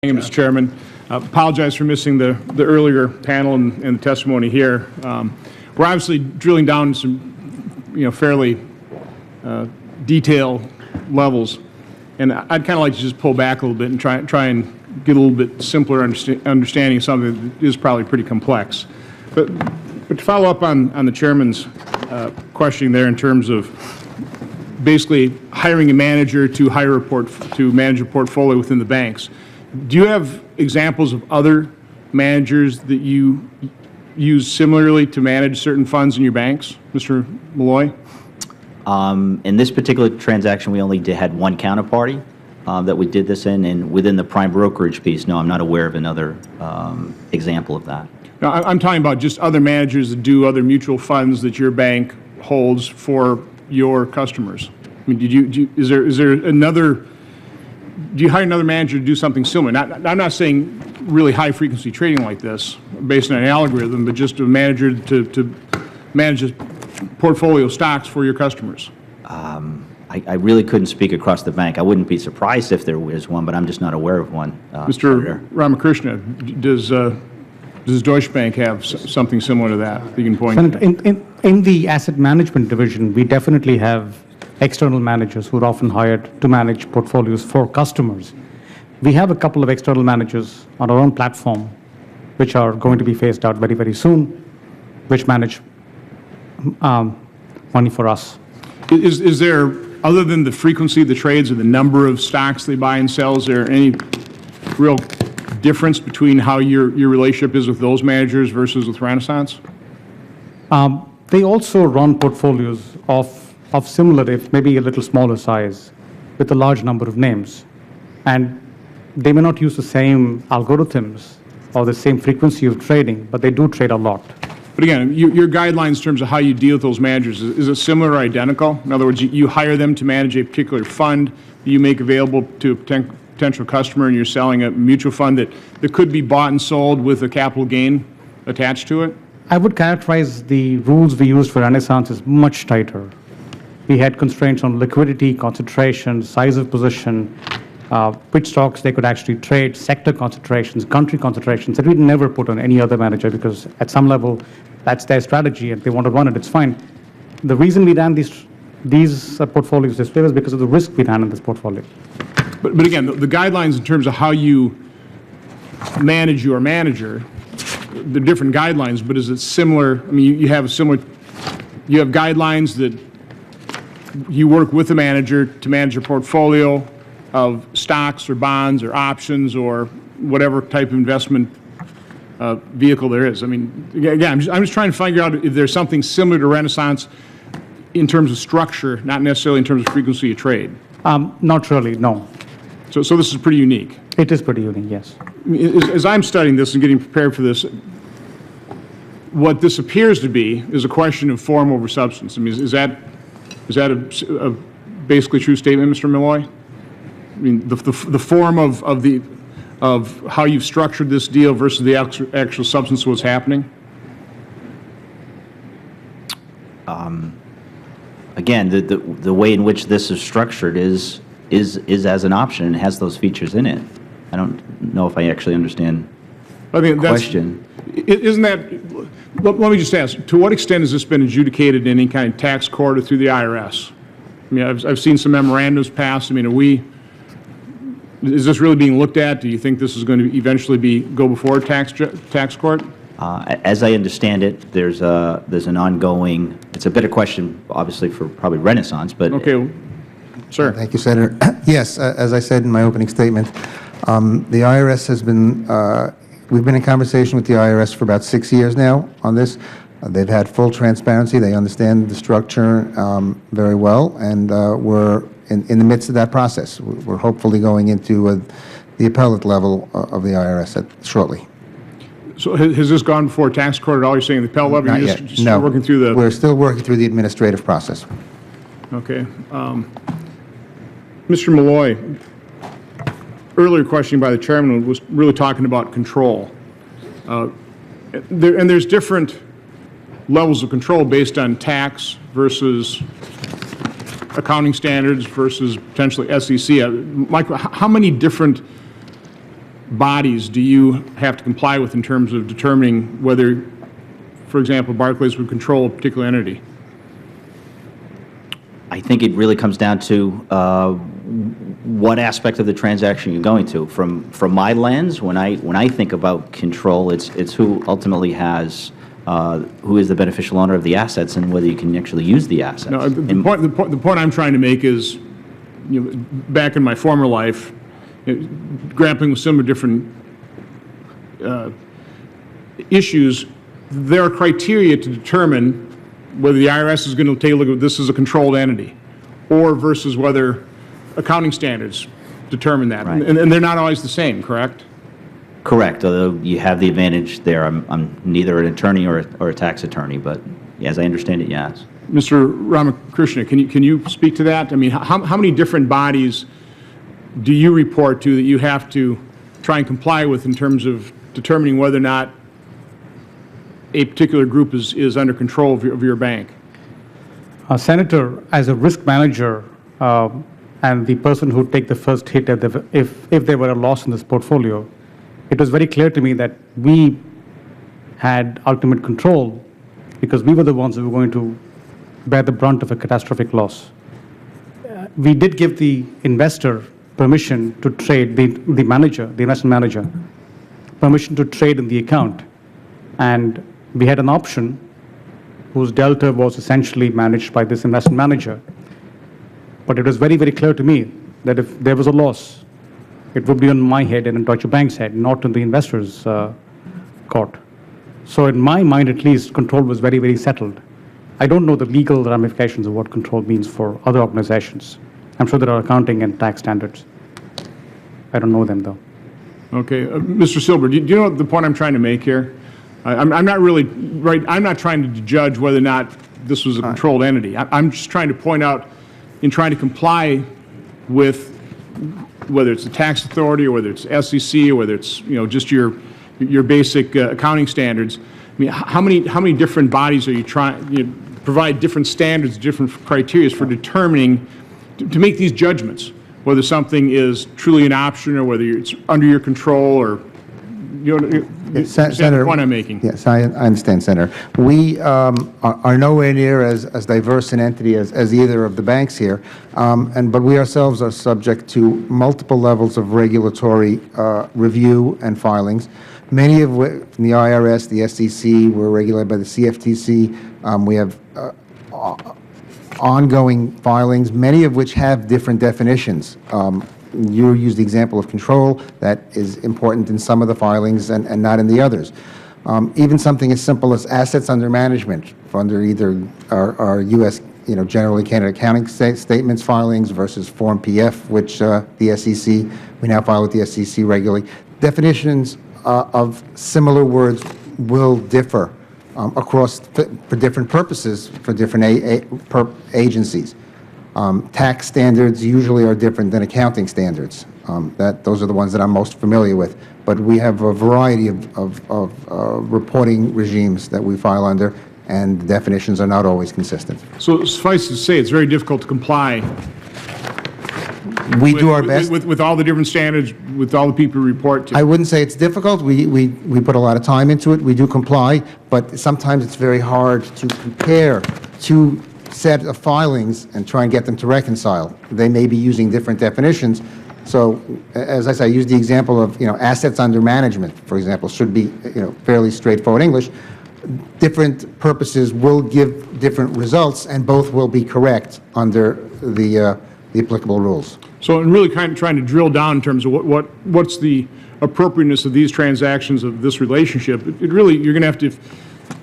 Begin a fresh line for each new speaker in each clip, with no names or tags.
Thank you, Mr. Chairman. Apologize for missing the earlier panel and the testimony here. We're obviously drilling down some, fairly detailed levels, and I'd kind of like to just pull back a little bit and try and get a little bit simpler understanding of something that is probably pretty complex. But to follow up on the Chairman's questioning there in terms of basically hiring a manager to manage a portfolio within the banks. Do you have examples of other managers that you use similarly to manage certain funds in your banks, Mr. Malloy?
In this particular transaction, we only had one counterparty that we did this in, and within the prime brokerage piece, no, I'm not aware of another example of that.
No, I'm talking about just other managers that do other mutual funds that your bank holds for your customers. I mean, is there another? Do you hire another manager to do something similar? I'm not saying really high-frequency trading like this, based on an algorithm, but just a manager to manage a portfolio of stocks for your customers.
I really couldn't speak across the bank. I wouldn't be surprised if there was one, but I'm just not aware of one.
Mr. Ramakrishna, does Deutsche Bank have something similar to that you can point to?
In the asset management division, we definitely have external managers who are often hired to manage portfolios for customers. We have a couple of external managers on our own platform, which are going to be phased out very, very soon, which manage money for us.
Is there, other than the frequency of the trades or the number of stocks they buy and sell, is there any real difference between how your relationship is with those managers versus with Renaissance?
They also run portfolios of similar, if maybe a little smaller size, with a large number of names. And they may not use the same algorithms or the same frequency of trading, but they do trade a lot.
But again, your guidelines in terms of how you deal with those managers, is it similar or identical? In other words, you hire them to manage a particular fund that you make available to a potential customer, and you're selling a mutual fund that could be bought and sold with a capital gain attached to it?
I would characterize the rules we used for Renaissance as much tighter. We had constraints on liquidity, concentration, size of position, which stocks they could actually trade, sector concentrations, country concentrations that we'd never put on any other manager, because at some level that's their strategy and they want to run it, it's fine. The reason we ran these portfolios this way was because of the risk we ran in this portfolio.
But again, the guidelines in terms of how you manage your manager, they're different guidelines, but is it similar? I mean, you have guidelines that you work with the manager to manage a portfolio of stocks or bonds or options or whatever type of investment vehicle there is. I mean, again, I'm just trying to figure out if there's something similar to Renaissance in terms of structure, not necessarily in terms of frequency of trade.
Not really, no.
So this is pretty unique.
It is pretty unique, yes.
As I'm studying this and getting prepared for this, what this appears to be is a question of form over substance. I mean, is that a basically true statement, Mr. Malloy? I mean, the form of how you've structured this deal versus the actual substance of what's happening?
Again, the way in which this is structured is as an option and has those features in it. I don't know if I actually understand the question.
Isn't that, let me just ask, to what extent has this been adjudicated in any kind of tax court or through the IRS? I mean, I've seen some memorandums passed. I mean, is this really being looked at? Do you think this is going to eventually go before a tax court?
As I understand it, there's an ongoing, it's a better question, obviously, for probably Renaissance, but.
Okay, sir.
Thank you, Senator. Yes, as I said in my opening statement, the IRS has been, we've been in conversation with the IRS for about 6 years now on this. They've had full transparency. They understand the structure very well, and we're in the midst of that process. We're hopefully going into the appellate level of the IRS shortly.
So has this gone before a tax court at all? You're saying the appellate level?
Not
You're
yet.
just
No,
working through the.
we're still working through the administrative process.
Okay. Mr. Malloy, earlier questioning by the chairman was really talking about control. There's different levels of control based on tax versus accounting standards versus potentially SEC. Mike, how many different bodies do you have to comply with in terms of determining whether, for example, Barclays would control a particular entity?
I think it really comes down to what aspect of the transaction you're going to. From my lens, when I think about control, it's who ultimately has, who is the beneficial owner of the assets and whether you can actually use the assets.
No, the point I'm trying to make is, back in my former life, grappling with similar different issues, there are criteria to determine whether the IRS is going to take a look at this as a controlled entity, or versus whether accounting standards determine that.
Right.
And they're not always the same, correct?
Correct, although you have the advantage there. I'm neither an attorney or a tax attorney, but as I understand it, yes.
Mr. Ramakrishna, can you speak to that? I mean, how many different bodies do you report to that you have to try and comply with in terms of determining whether or not a particular group is under control of your bank?
Senator, as a risk manager and the person who would take the first hit if there were a loss in this portfolio, it was very clear to me that we had ultimate control because we were the ones who were going to bear the brunt of a catastrophic loss. We did give the investor permission to trade, the investment manager, permission to trade in the account. And we had an option whose delta was essentially managed by this investment manager. But it was very, very clear to me that if there was a loss, it would be on my head and on Deutsche Bank's head, not on the investor's court. So in my mind, at least, control was very, very settled. I don't know the legal ramifications of what control means for other organizations. I'm sure there are accounting and tax standards. I don't know them, though.
Okay. Mr. Silber, do you know the point I'm trying to make here? I'm not really right. I'm not trying to judge whether or not this was a controlled entity. I'm just trying to point out, in trying to comply with whether it's the tax authority or whether it's SEC or whether it's just your basic accounting standards. I mean, how many different bodies are you trying to provide different standards, different criteria for determining to make these judgments, whether something is truly an option or whether it's under your control or
Senator,
the point I'm making.
Yes, I understand, Senator. We are nowhere near as diverse an entity as either of the banks here, but we ourselves are subject to multiple levels of regulatory review and filings, many of which from the IRS, the SEC, we're regulated by the CFTC. We have ongoing filings, many of which have different definitions. You use the example of control. That is important in some of the filings and not in the others. Even something as simple as assets under management under either our U.S. generally Canada accounting statements filings versus Form PF, which the SEC, we now file with the SEC regularly. Definitions of similar words will differ across for different purposes for different agencies. Tax standards usually are different than accounting standards. Those are the ones that I'm most familiar with. But we have a variety of reporting regimes that we file under, and the definitions are not always consistent.
So suffice to say, it's very difficult to comply.
We do our best.
With all the different standards, with all the people we report to.
I wouldn't say it's difficult. We put a lot of time into it. We do comply, but sometimes it's very hard to compare two set of filings and try and get them to reconcile. They may be using different definitions. So, as I say, I use the example of assets under management, for example, should be fairly straightforward English. Different purposes will give different results, and both will be correct under the applicable rules.
So, in really kind of trying to drill down in terms of what's the appropriateness of these transactions, of this relationship, it really, you're going to have to,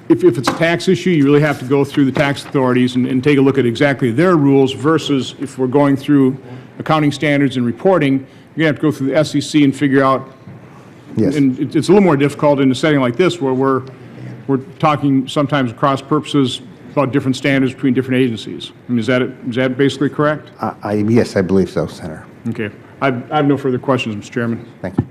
if it's a tax issue, you really have to go through the tax authorities and take a look at exactly their rules versus if we're going through accounting standards and reporting, you're going to have to go through the SEC and figure out.
Yes.
And it's a little more difficult in a setting like this where we're talking sometimes across purposes about different standards between different agencies. I mean, is that basically correct?
Yes, I believe so, Senator.
Okay. I have no further questions, Mr. Chairman.
Thank you.